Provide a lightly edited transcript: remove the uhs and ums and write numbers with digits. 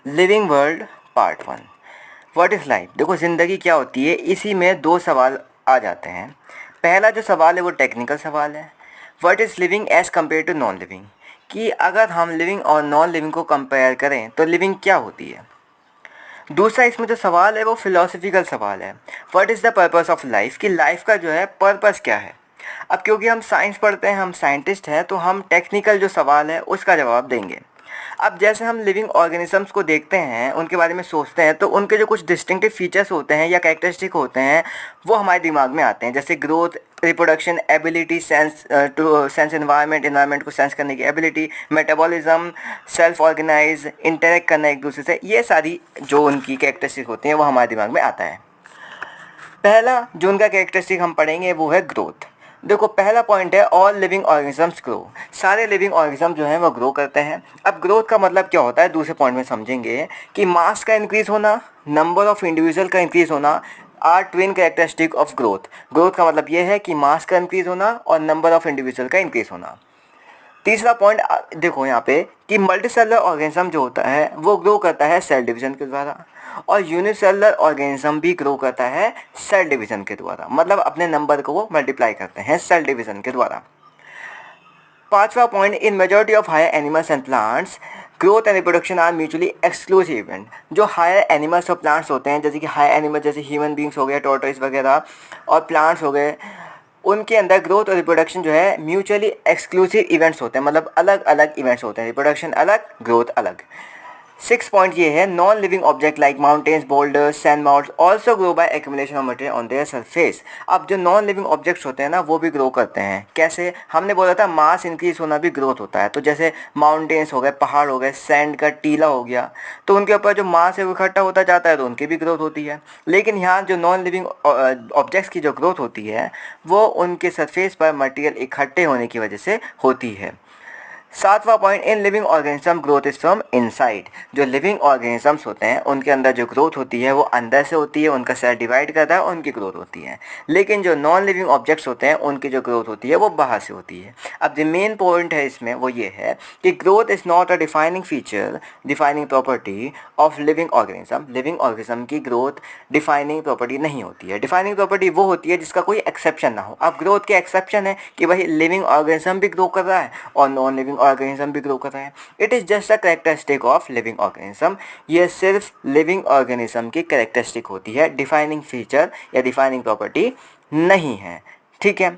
Living world part 1। What is life? देखो ज़िंदगी क्या होती है, इसी में दो सवाल आ जाते हैं। पहला जो सवाल है वो टेक्निकल सवाल है, what is living as compare to non living, कि अगर हम लिविंग और नॉन लिविंग को कंपेयर करें तो लिविंग क्या होती है। दूसरा इसमें जो सवाल है वो फिलोसफिकल सवाल है, what is the purpose of life, कि लाइफ का जो है पर्पस क्या है। अब क्योंकि हम साइंस पढ़ते हैं, हम साइंटिस्ट हैं, तो हम टेक्निकल जो सवाल है उसका जवाब देंगे। अब जैसे हम लिविंग ऑर्गेनिजम्स को देखते हैं, उनके बारे में सोचते हैं, तो उनके जो कुछ डिस्टिंक्टिव फीचर्स होते हैं या कैरेक्टरिस्टिक होते हैं वो हमारे दिमाग में आते हैं, जैसे growth, reproduction, ability, sense environment, environment को सेंस करने की ability, metabolism, self organise, interact करना एक दूसरे से, ये सारी जो उनकी कैरेक्टरिस्टिक होती हैं वो हमारे दिमाग में आता है। पहला जो उनका कैरेक्टरिस्टिक हम पढ़ेंगे वो है ग्रोथ। देखो पहला पॉइंट है ऑल लिविंग ऑर्गेनिजम्स ग्रो, सारे लिविंग ऑर्गेनिज्म जो हैं वो ग्रो करते हैं। अब ग्रोथ का मतलब क्या होता है, दूसरे पॉइंट में समझेंगे कि मास का इंक्रीज होना, नंबर ऑफ इंडिविजुअल का इंक्रीज होना are twin characteristic of growth. Growth का मतलब ये है कि मास का इंक्रीज होना और नंबर ऑफ इंडिविजुअल का इंक्रीज होना। तीसरा पॉइंट देखो यहाँ पे कि मल्टीसेलुलर ऑर्गेनिज्म जो होता है वो ग्रो करता है सेल डिवीजन के द्वारा, और यूनिसेलुलर ऑर्गेनिज्म भी ग्रो करता है सेल डिवीजन के द्वारा, मतलब अपने नंबर को वो मल्टीप्लाई करते हैं सेल डिवीजन के द्वारा। पांचवा point, in majority of higher animals and plants growth and reproduction are mutually exclusive event. जो हायर एनिमल्स और प्लांट्स होते हैं, जैसे कि हायर एनिमल जैसे ह्यूमन बींग्स हो गए, टॉर्टोइस वगैरह, और प्लांट्स हो गए, उनके अंदर ग्रोथ और रिप्रोडक्शन जो है म्यूचुअली एक्सक्लूसिव इवेंट्स होते हैं, मतलब अलग अलग इवेंट्स होते हैं, रिप्रोडक्शन अलग, ग्रोथ अलग। 6 पॉइंट ये है, non living object like mountains, boulders, sand mounts also grow by accumulation of material on their surface. अब जो नॉन लिविंग ऑब्जेक्ट्स होते हैं ना वो भी ग्रो करते हैं। कैसे? हमने बोला था मास इंक्रीज होना भी ग्रोथ होता है, तो जैसे माउंटेन्स हो गए, पहाड़ हो गए, सैंड का टीला हो गया, तो उनके ऊपर जो मास है वो इकट्ठा होता जाता है, तो उनकी भी ग्रोथ होती है। लेकिन यहाँ जो नॉन लिविंग ऑब्जेक्ट्स की जो ग्रोथ होती है वो उनके सरफेस पर मटेरियल इकट्ठे होने की वजह से होती है। 7वां point, in living organism growth is from inside. जो लिविंग ऑर्गेनिजम्स होते हैं उनके अंदर जो ग्रोथ होती है वो अंदर से होती है, उनका सेल डिवाइड करता है, उनकी ग्रोथ होती है। लेकिन जो नॉन लिविंग ऑब्जेक्ट्स होते हैं उनकी जो ग्रोथ होती है वो बाहर से होती है। अब जो मेन पॉइंट है इसमें वो ये है कि growth is not a defining feature, defining property of living organism. Living organism की ग्रोथ डिफाइनिंग प्रॉपर्टी नहीं होती है। डिफाइनिंग प्रॉपर्टी वो होती है जिसका कोई एक्सेप्शन ना हो। अब ग्रोथ के एक्सेप्शन है कि भाई लिविंग ऑर्गेनिज्म भी ग्रो कर रहा है और नॉन लिविंग ऑर्गेनिज्म भी ग्रो कर रहा है। It is just a characteristic of living organism. ये सिर्फ लिविंग ऑर्गेनिज्म की कैरेक्टरिस्टिक होती है, डिफाइनिंग फीचर या डिफाइनिंग प्रॉपर्टी नहीं है। ठीक है,